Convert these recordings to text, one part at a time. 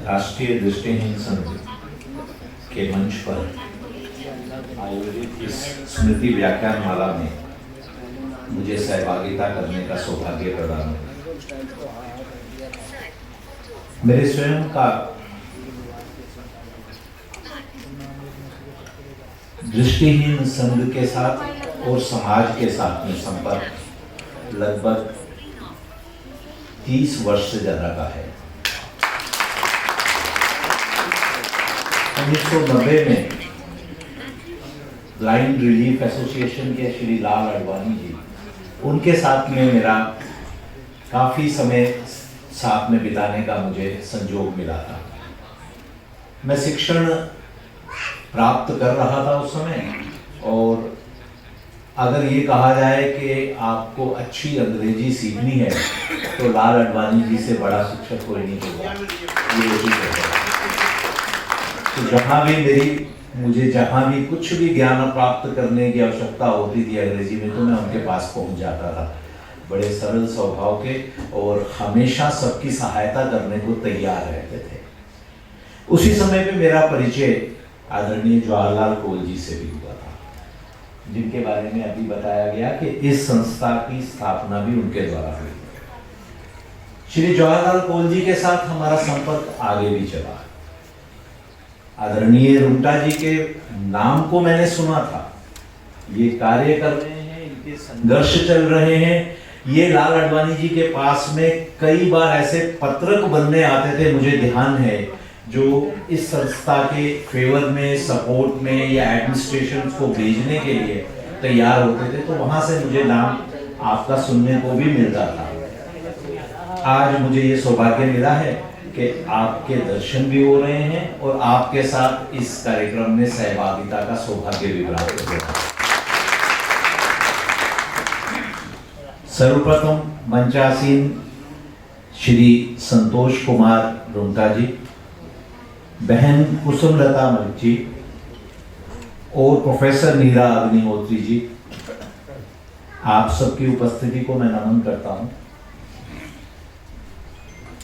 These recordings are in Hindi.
राष्ट्रीय दृष्टिहीन संघ के मंच पर आयोजित इस स्मृति व्याख्यान माला में मुझे सहभागिता करने का सौभाग्य प्रदान हुआ। मेरे स्वयं का दृष्टिहीन संघ के साथ और समाज के साथ में संपर्क लगभग 30 वर्ष से ज्यादा का है। 1990 में ब्लाइंड रिलीफ एसोसिएशन के श्री लाल अडवाणी जी, उनके साथ में मेरा काफ़ी समय साथ में बिताने का मुझे संयोग मिला था। मैं शिक्षण प्राप्त कर रहा था उस समय, और अगर ये कहा जाए कि आपको अच्छी अंग्रेजी सीखनी है तो लाल अडवाणी जी से बड़ा शिक्षक कोई नहीं होगा, ये उसी कहते हैं। तो जहाँ भी कुछ भी ज्ञान प्राप्त करने की आवश्यकता होती थी अंग्रेजी में, तो मैं उनके पास पहुंच जाता था। बड़े सरल स्वभाव के और हमेशा सबकी सहायता करने को तैयार रहते थे। उसी समय पे मेरा परिचय आदरणीय जवाहरलाल कोल जी से भी हुआ था, जिनके बारे में अभी बताया गया कि इस संस्था की स्थापना भी उनके द्वारा हुई। श्री जवाहरलाल कोल जी के साथ हमारा संपर्क आगे भी चला। आदरणीय रुंगटा जी के नाम को मैंने सुना था, ये कार्य कर रहे हैं, इनके संघर्ष चल रहे हैं। ये लाल अडवाणी जी के पास में कई बार ऐसे पत्रक बनने आते थे, मुझे ध्यान है, जो इस संस्था के फेवर में, सपोर्ट में या एडमिनिस्ट्रेशन को भेजने के लिए तैयार होते थे। तो वहां से मुझे नाम आपका सुनने को भी मिलता था। आज मुझे ये सौभाग्य मिला है कि आपके दर्शन भी हो रहे हैं और आपके साथ इस कार्यक्रम में सहभागिता का सौभाग्य भी प्राप्त हो रहा है। सर्वप्रथम मंचासीन श्री संतोष कुमार रुंगटा जी, बहन कुसुमलता मलिक जी और प्रोफेसर नीरा अग्निहोत्री जी, आप सबकी उपस्थिति को मैं नमन करता हूं।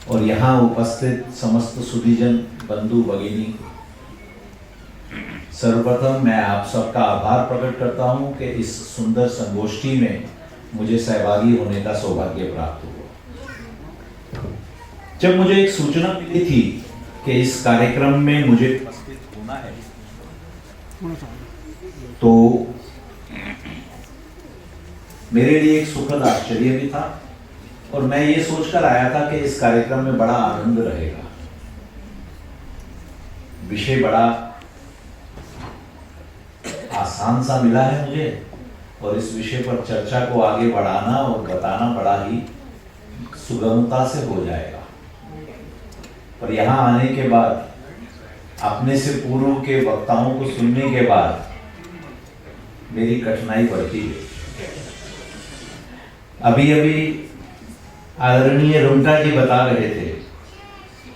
और यहाँ उपस्थित समस्त सुधीजन बंधु भगिनी, सर्वप्रथम मैं आप सबका आभार प्रकट करता हूँ कि इस सुंदर संगोष्ठी में मुझे सहभागी होने का सौभाग्य प्राप्त हुआ। जब मुझे एक सूचना मिली थी कि इस कार्यक्रम में मुझे उपस्थित होना है, तो मेरे लिए एक सुखद आश्चर्य भी था, और मैं ये सोचकर आया था कि इस कार्यक्रम में बड़ा आनंद रहेगा। विषय बड़ा आसान सा मिला है मुझे, और इस विषय पर चर्चा को आगे बढ़ाना और बताना बड़ा ही सुगमता से हो जाएगा। पर यहाँ आने के बाद, अपने से पूर्व के वक्ताओं को सुनने के बाद मेरी कठिनाई बढ़ती है। अभी आदरणीय रुंगटा जी बता रहे थे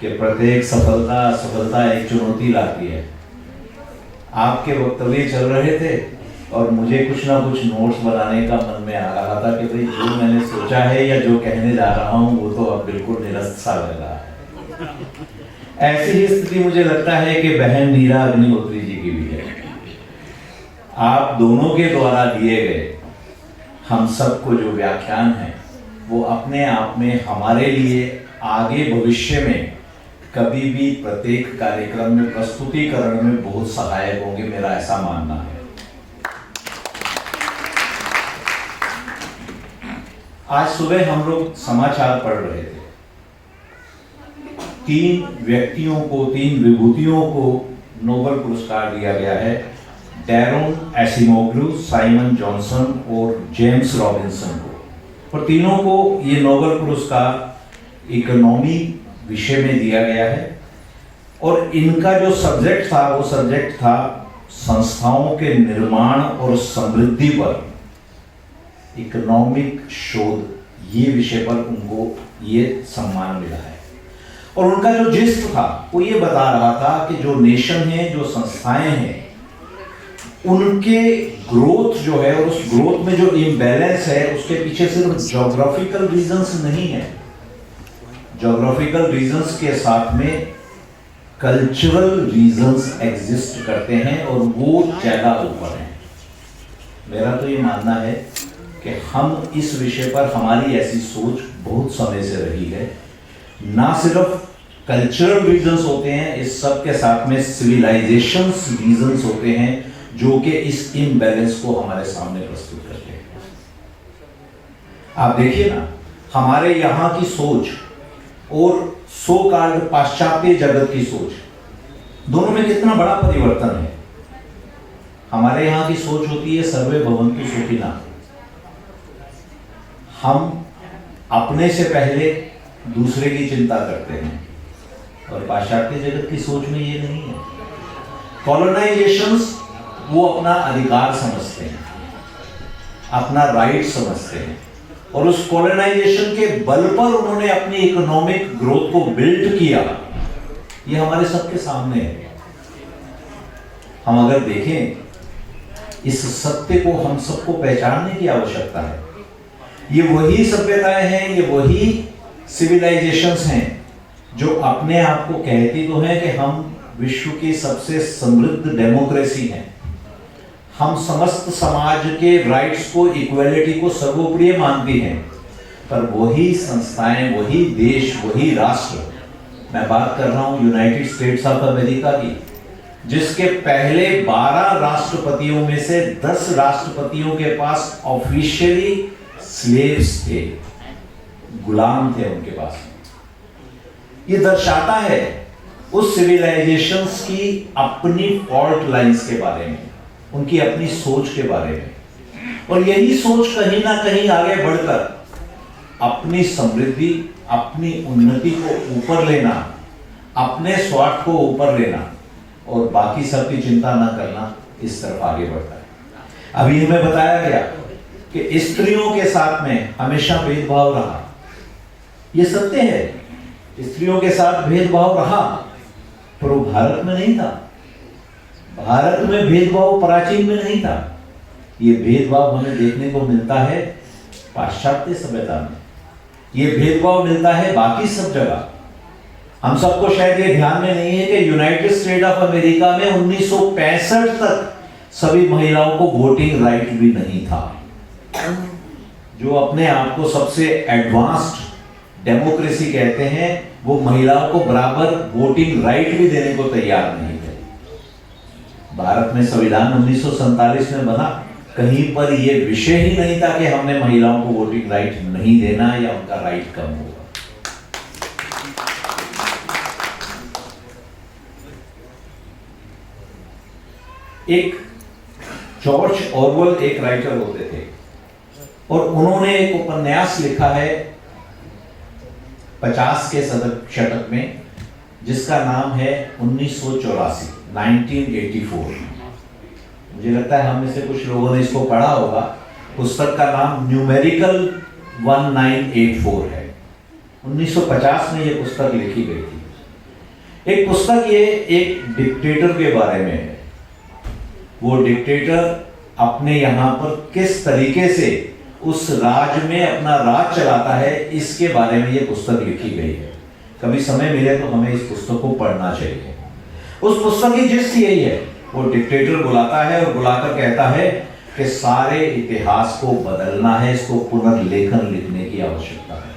कि प्रत्येक सफलता असफलता एक चुनौती लाती है। आपके वक्तव्य चल रहे थे और मुझे कुछ ना कुछ नोट्स बनाने का मन में आ रहा था कि भाई जो मैंने सोचा है या जो कहने जा रहा हूँ वो तो अब बिल्कुल निरस्त सा लग रहा है। ऐसी ही स्थिति मुझे लगता है कि बहन नीरा अग्निहोत्री जी की भी है। आप दोनों के द्वारा दिए गए हम सबको जो व्याख्यान है, वो अपने आप में हमारे लिए आगे भविष्य में कभी भी प्रत्येक कार्यक्रम में प्रस्तुतिकरण में बहुत सहायक होंगे, मेरा ऐसा मानना है। आज सुबह हम लोग समाचार पढ़ रहे थे, 3 व्यक्तियों को, 3 विभूतियों को नोबेल पुरस्कार दिया गया है। डैरोन एसिमोग्लू, साइमन जॉनसन और जेम्स रॉबिन्सन को। और तीनों को ये नोबेल पुरस्कार इकोनॉमी विषय में दिया गया है। और इनका जो सब्जेक्ट था, वो सब्जेक्ट था संस्थाओं के निर्माण और समृद्धि पर इकोनॉमिक शोध, ये विषय पर उनको ये सम्मान मिला है। और उनका जो जिस्ट था वो ये बता रहा था कि जो नेशन है, जो संस्थाएं हैं, उनके ग्रोथ जो है और उस ग्रोथ में जो इम्बैलेंस है उसके पीछे सिर्फ ज्योग्राफिकल रीजंस नहीं है। ज्योग्राफिकल रीजंस के साथ में कल्चरल रीजंस एग्जिस्ट करते हैं और वो ज्यादा ऊपर हैं। मेरा तो ये मानना है कि हम इस विषय पर हमारी ऐसी सोच बहुत समय से रही है। ना सिर्फ कल्चरल रीजंस होते हैं, इस सब के साथ में सिविलाइजेशंस रीजंस होते हैं जो कि इस इम्बैलेंस को हमारे सामने प्रस्तुत करते हैं। आप देखिए ना, हमारे यहाँ की सोच और सो कॉल्ड पाश्चात्य जगत की सोच, दोनों में कितना बड़ा परिवर्तन है। हमारे यहाँ की सोच होती है सर्वे भवन्तु सुखिनः, हम अपने से पहले दूसरे की चिंता करते हैं, और पाश्चात्य जगत की सोच में ये नहीं है। कॉलोनाइजेशंस वो अपना अधिकार समझते हैं, अपना राइट समझते हैं, और उस कॉलोनाइजेशन के बल पर उन्होंने अपनी इकोनॉमिक ग्रोथ को बिल्ड किया। ये हमारे सबके सामने है। हम अगर देखें, इस सत्य को हम सबको पहचानने की आवश्यकता है। ये वही सभ्यताएं हैं, ये वही सिविलाइजेशंस हैं जो अपने आप को कहती तो हैं कि हम विश्व की सबसे समृद्ध डेमोक्रेसी हैं, हम समस्त समाज के राइट्स को, इक्वालिटी को सर्वोप्रिय मानती हैं, पर वही संस्थाएं, वही देश, वही राष्ट्र, मैं बात कर रहा हूं यूनाइटेड स्टेट्स ऑफ अमेरिका की, जिसके पहले 12 राष्ट्रपतियों में से 10 राष्ट्रपतियों के पास ऑफिशियली स्लेव्स थे, गुलाम थे उनके पास। ये दर्शाता है उस सिविलाइजेशंस की अपनी फॉल्ट लाइंस के बारे में, उनकी अपनी सोच के बारे में, और यही सोच कहीं ना कहीं आगे बढ़कर अपनी समृद्धि, अपनी उन्नति को ऊपर लेना, अपने स्वार्थ को ऊपर लेना और बाकी सबकी चिंता ना करना, इस तरफ आगे बढ़ता है। अभी हमें बताया गया कि स्त्रियों के साथ में हमेशा भेदभाव रहा। ये सत्य है, स्त्रियों के साथ भेदभाव रहा, पर वो भारत में नहीं था। भारत में भेदभाव प्राचीन में नहीं था। ये भेदभाव हमें देखने को मिलता है पाश्चात्य सभ्यता में, ये भेदभाव मिलता है बाकी सब जगह। हम सबको शायद ये ध्यान में नहीं है कि यूनाइटेड स्टेट ऑफ अमेरिका में 1965 तक सभी महिलाओं को वोटिंग राइट भी नहीं था। जो अपने आप को सबसे एडवांस्ड डेमोक्रेसी कहते हैं, वो महिलाओं को बराबर वोटिंग राइट भी देने को तैयार नहीं थे। भारत में संविधान 1947 में बना, कहीं पर यह विषय ही नहीं था कि हमने महिलाओं को वोटिंग राइट नहीं देना या उनका राइट कम होगा। एक जॉर्ज ऑरवेल एक राइटर होते थे और उन्होंने एक उपन्यास लिखा है 50 के शतक में, जिसका नाम है 1984। मुझे लगता है हम में से कुछ लोगों ने इसको पढ़ा होगा। पुस्तक का नाम न्यूमेरिकल 1984 है। 1950 में यह पुस्तक लिखी गई थी। एक पुस्तक ये एक डिक्टेटर के बारे में है। वो डिक्टेटर अपने यहाँ पर किस तरीके से उस राज में अपना राज चलाता है, इसके बारे में ये पुस्तक लिखी गई है। कभी समय मिले तो हमें इस पुस्तक को पढ़ना चाहिए। उस पुस्तक की जिस्त यही है, वो डिक्टेटर बुलाता है और बुलाकर कहता है कि सारे इतिहास को बदलना है, इसको पुनर्लेखन लिखने की आवश्यकता है।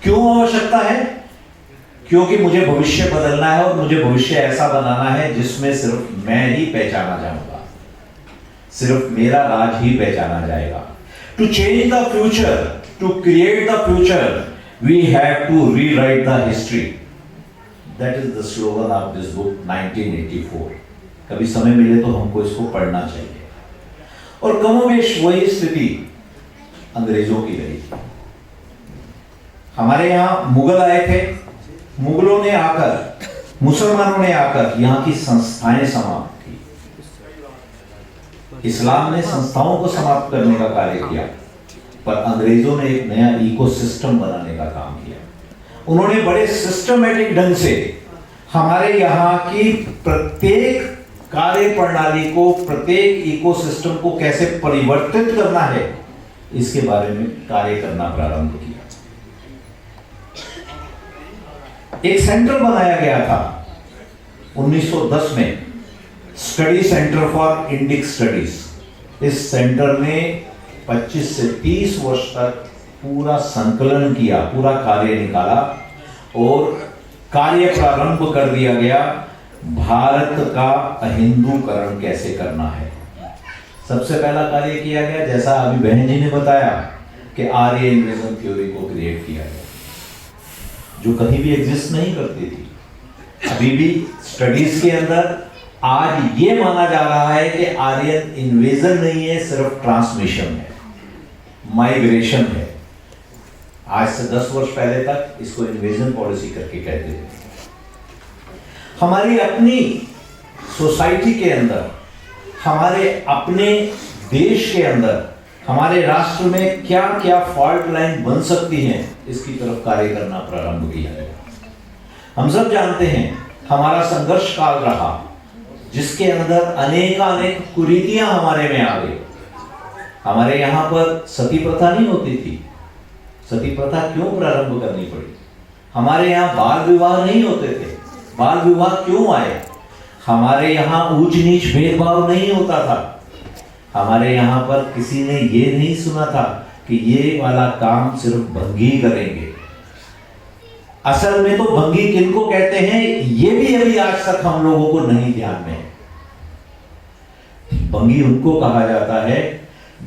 क्यों आवश्यकता है? क्योंकि मुझे भविष्य बदलना है और मुझे भविष्य ऐसा बनाना है जिसमें सिर्फ मैं ही पहचाना जाऊंगा, सिर्फ मेरा राज ही पहचाना जाएगा। To change the future, to create the future, we have to rewrite the history. That is the slogan of this book 1984. कभी समय मिले तो हमको इसको पढ़ना चाहिए। और कमोबेश वही स्थिति अंग्रेजों की रही। हमारे यहाँ मुगल आए थे, मुगलों ने आकर, मुसलमानों ने आकर यहाँ की संस्थाएं समाप्त की। इस्लाम ने संस्थाओं को समाप्त करने का कार्य किया, पर अंग्रेजों ने एक नया इकोसिस्टम बनाने का काम किया। उन्होंने बड़े सिस्टमैटिक ढंग से हमारे यहाँ की प्रत्येक कार्य प्रणाली को, प्रत्येक इकोसिस्टम को कैसे परिवर्तित करना है, इसके बारे में कार्य करना प्रारंभ किया। एक सेंटर बनाया गया था 1910 में, study centre for Indic studies. इस सेंटर ने 25 से 30 वर्ष तक पूरा संकलन किया, पूरा कार्य निकाला और कार्य प्रारंभ कर दिया गया, भारत का अहिंदूकरण कैसे करना है। सबसे पहला कार्य किया गया, जैसा अभी बहन जी ने बताया, कि आर्य इन्वेजन थ्योरी को क्रिएट किया गया, जो कहीं भी एग्जिस्ट नहीं करती थी। अभी भी स्टडीज के अंदर आज ये माना जा रहा है कि आर्यन इन्वेजन नहीं है, सिर्फ ट्रांसमिशन है, माइग्रेशन है। आज से 10 वर्ष पहले तक इसको इन्वेजन पॉलिसी करके कहते थे। हमारी अपनी सोसाइटी के अंदर, हमारे अपने देश के अंदर, हमारे राष्ट्र में क्या क्या फॉल्ट लाइन बन सकती हैं, इसकी तरफ कार्य करना प्रारंभ किया गया। हम सब जानते हैं हमारा संघर्ष काल रहा, जिसके अंदर अनेक कुरीतियां हमारे में आ गई। हमारे यहां पर सती प्रथा नहीं होती थी। सती प्रथा क्यों प्रारंभ करनी पड़ी? हमारे यहाँ बाल विवाह नहीं होते थे। बाल विवाह क्यों आए? हमारे यहाँ ऊंच नीच भेदभाव नहीं होता था। हमारे यहाँ पर किसी ने ये नहीं सुना था कि ये वाला काम सिर्फ भंगी करेंगे। असल में तो भंगी किनको कहते हैं, ये भी अभी आज तक हम लोगों को नहीं ध्यान में है। भंगी उनको कहा जाता है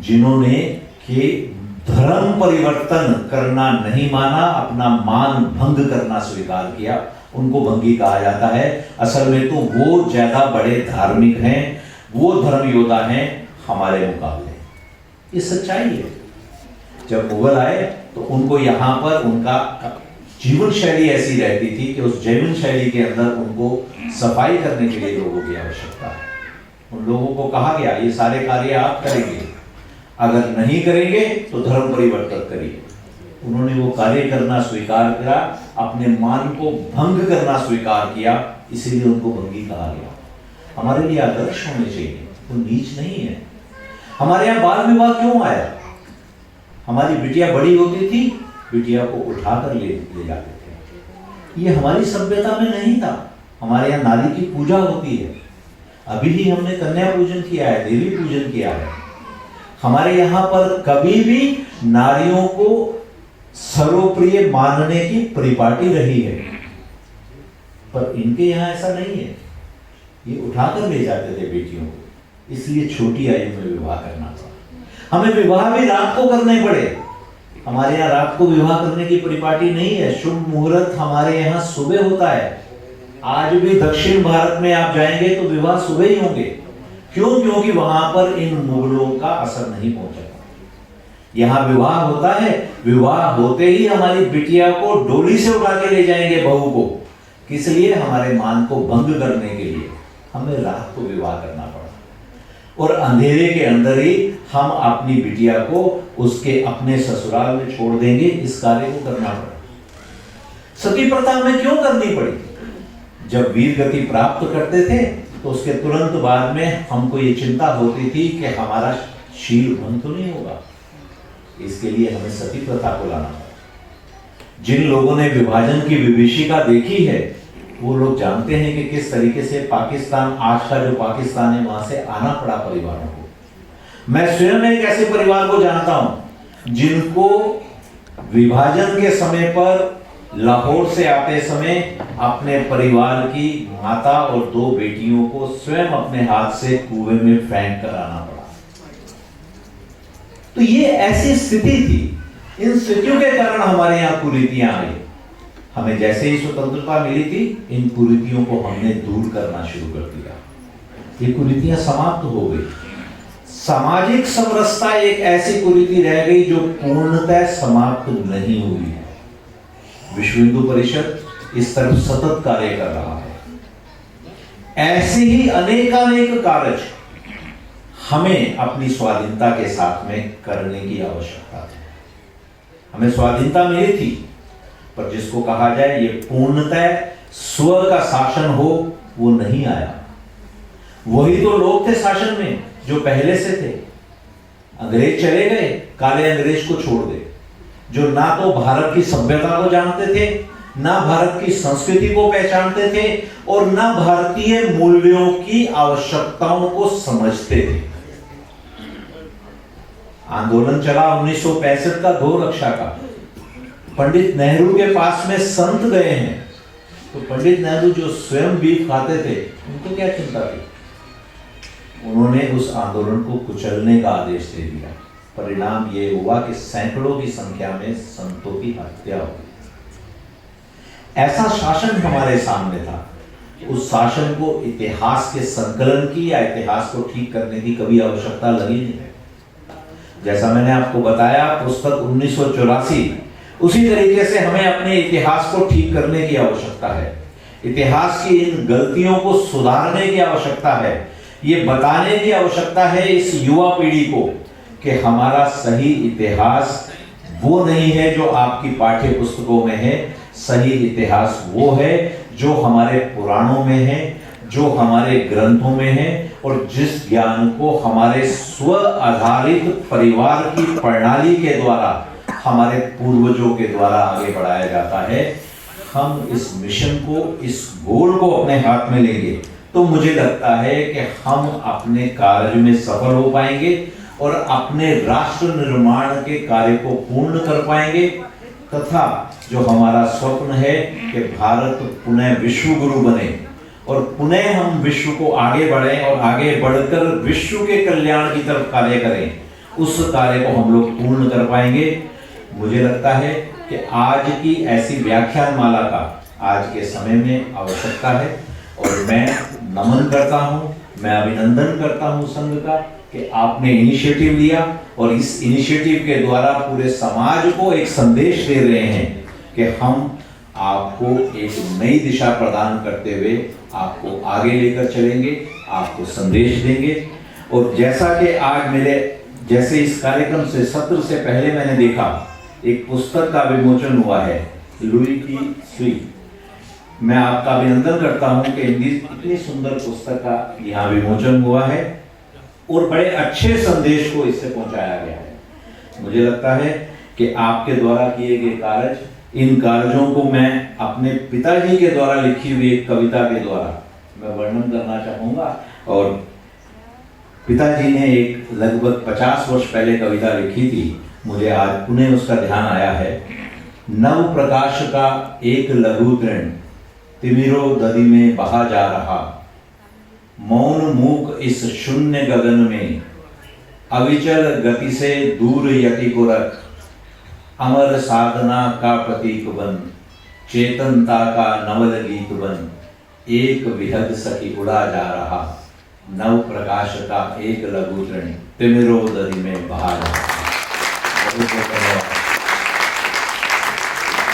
जिन्होंने कि धर्म परिवर्तन करना नहीं माना, अपना मान भंग करना स्वीकार किया, उनको भंगी कहा जाता है। असल में तो वो ज्यादा बड़े धार्मिक हैं, वो धर्म योद्धा हैं हमारे मुकाबले। ये सच्चाई है। जब मुगल आए तो उनको यहाँ पर उनका जीवन शैली ऐसी रहती थी कि उस जीवन शैली के अंदर उनको सफाई करने के लिए लोगों की आवश्यकता है। उन लोगों को कहा गया ये सारे कार्य आप करेंगे, अगर नहीं करेंगे तो धर्म परिवर्तन करिए। उन्होंने वो कार्य करना स्वीकार किया, अपने मान को भंग करना स्वीकार किया, इसीलिए उनको भंगी कहा गया। हमारे लिए आदर्श होने चाहिए, वो नीच नहीं है। हमारे यहाँ बाल विवाह क्यों आया? हमारी बिटिया बड़ी होती थी, बिटिया को उठाकर ले जाते थे। ये हमारी सभ्यता में नहीं था। हमारे यहाँ नारी की पूजा होती है। अभी ही हमने कन्या पूजन किया है, देवी पूजन किया है। हमारे यहाँ पर कभी भी नारियों को सर्वप्रिय मानने की परिपाटी रही है, पर इनके यहाँ ऐसा नहीं है। ये उठाकर ले जाते थे बेटियों को, इसलिए छोटी आयु में विवाह करना पड़ा। हमें विवाह भी रात को करने पड़े। हमारे यहाँ रात को विवाह करने की परिपाटी नहीं है। शुभ मुहूर्त हमारे यहाँ सुबह होता है। आज भी दक्षिण भारत में आप जाएंगे तो विवाह सुबह ही होंगे। क्यों? क्योंकि वहां पर इन मुगलों का असर नहीं पहुंचा। यहाँ विवाह होता है, विवाह होते ही हमारी बिटिया को डोली से उठा के ले जाएंगे बहू को। किस लिए? हमारे मान को भंग करने के लिए हमें रात को विवाह करना पड़ा, और अंधेरे के अंदर ही हम अपनी बिटिया को उसके अपने ससुराल में छोड़ देंगे। इस कार्य को करना पड़ा। सती प्रथा हमें क्यों करनी पड़ी? जब वीर गति प्राप्त करते थे तो उसके तुरंत बाद में हमको ये चिंता होती थी कि हमारा शील भंग तो नहीं होगा। इसके लिए हमें सती प्रथा को लाना पड़ा। जिन लोगों ने विभाजन की विभीषिका देखी है वो लोग जानते हैं कि किस तरीके से पाकिस्तान, आज का जो पाकिस्तान है, वहां से आना पड़ा परिवारों को। मैं स्वयं एक ऐसे परिवार को जानता हूं जिनको विभाजन के समय पर लाहौर से आते समय अपने परिवार की माता और 2 बेटियों को स्वयं अपने हाथ से कुएं में फेंक कर आना पड़ा। तो ये ऐसी स्थिति थी। इन स्थितियों के कारण हमारे यहाँ कुरीतियां आई। हमें जैसे ही स्वतंत्रता मिली थी, इन कुरीतियों को हमने दूर करना शुरू कर दिया। ये कुरीतियां समाप्त हो गई। सामाजिक समरसता एक ऐसी कुरीति रह गई जो पूर्णतः समाप्त नहीं हुई है। विश्व हिंदू परिषद इस तरफ सतत कार्य कर रहा है। ऐसे ही अनेकानेक कार्य हमें अपनी स्वाधीनता के साथ में करने की आवश्यकता है। हमें स्वाधीनता मिली थी, पर जिसको कहा जाए ये पूर्णतः स्व का शासन हो, वो नहीं आया। वही तो लोग थे शासन में जो पहले से थे। अंग्रेज चले गए, काले अंग्रेज को छोड़ दे, जो ना तो भारत की सभ्यता को जानते थे, ना भारत की संस्कृति को पहचानते थे और ना भारतीय मूल्यों की आवश्यकताओं को समझते थे। आंदोलन चला 1965 का 2 रक्षा का। पंडित नेहरू के पास में संत गए हैं, तो पंडित नेहरू जो स्वयं बीफ खाते थे, उनको क्या चिंता थी? उन्होंने उस आंदोलन को कुचलने का आदेश दे दिया। परिणाम ये हुआ कि सैकड़ों की संख्या में संतों की हत्या हुई। ऐसा शासन हमारे सामने था। उस शासन को इतिहास के संकलन की या इतिहास को ठीक करने की कभी आवश्यकता लगी नहीं। जैसा मैंने आपको बताया, पुस्तक 1984, उसी तरीके से हमें अपने इतिहास को ठीक करने की आवश्यकता है। इतिहास की इन गलतियों को सुधारने की आवश्यकता है। ये बताने की आवश्यकता है इस युवा पीढ़ी को कि हमारा सही इतिहास वो नहीं है जो आपकी पाठ्य पुस्तकों में है। सही इतिहास वो है जो हमारे पुराणों में है, जो हमारे ग्रंथों में है और जिस ज्ञान को हमारे स्व आधारित परिवार की प्रणाली के द्वारा, हमारे पूर्वजों के द्वारा आगे बढ़ाया जाता है। हम इस मिशन को, इस गोल को अपने हाथ में लेंगे तो मुझे लगता है कि हम अपने कार्य में सफल हो पाएंगे और अपने राष्ट्र निर्माण के कार्य को पूर्ण कर पाएंगे, तथा जो हमारा स्वप्न है कि भारत पुनः विश्व गुरु बने और पुनः हम विश्व को आगे बढ़ें और आगे बढ़कर विश्व के कल्याण की तरफ कार्य करें, उस कार्य को हम लोग पूर्ण कर पाएंगे। मुझे लगता है कि आज की ऐसी व्याख्यान माला का आज के समय में आवश्यकता है और मैं नमन करता हूं, मैं अभिनंदन करता हूं संघ का कि आपने इनिशिएटिव लिया और इस इनिशिएटिव के द्वारा पूरे समाज को एक संदेश दे रहे हैं कि हम आपको एक नई दिशा प्रदान करते हुए आपको आगे लेकर चलेंगे, आपको संदेश देंगे। और जैसा कि आज जैसे इस कार्यक्रम से सत्र से पहले मैंने देखा, एक पुस्तक का विमोचन हुआ है, लुई की सुई। मैं आपका अभिनंदन करता हूं कि इतनी सुंदर पुस्तक का यहाँ विमोचन हुआ है और बड़े अच्छे संदेश को इससे पहुंचाया गया है। मुझे लगता है कि आपके द्वारा किए गए कार्य, इन कार्यों को मैं अपने पिताजी के द्वारा लिखी हुई एक कविता के द्वारा मैं वर्णन करना चाहूँगा। और पिताजी ने एक लगभग 50 वर्ष पहले कविता लिखी थी, मुझे आज पुनः उसका ध्यान आया है। नव प्रकाश का एक लघु तृण तिमिरो दधि में बहा जा रहा, मौन मूक इस शून्य गगन में, अविचल गति से दूर यति को रख, अमर साधना का प्रतीक बन, चेतनता का नवल गीत बन, एक विहग सखी उड़ा जा रहा, नव प्रकाश का एक लघु तृण तिमिरो दधि में बहा जा रहा।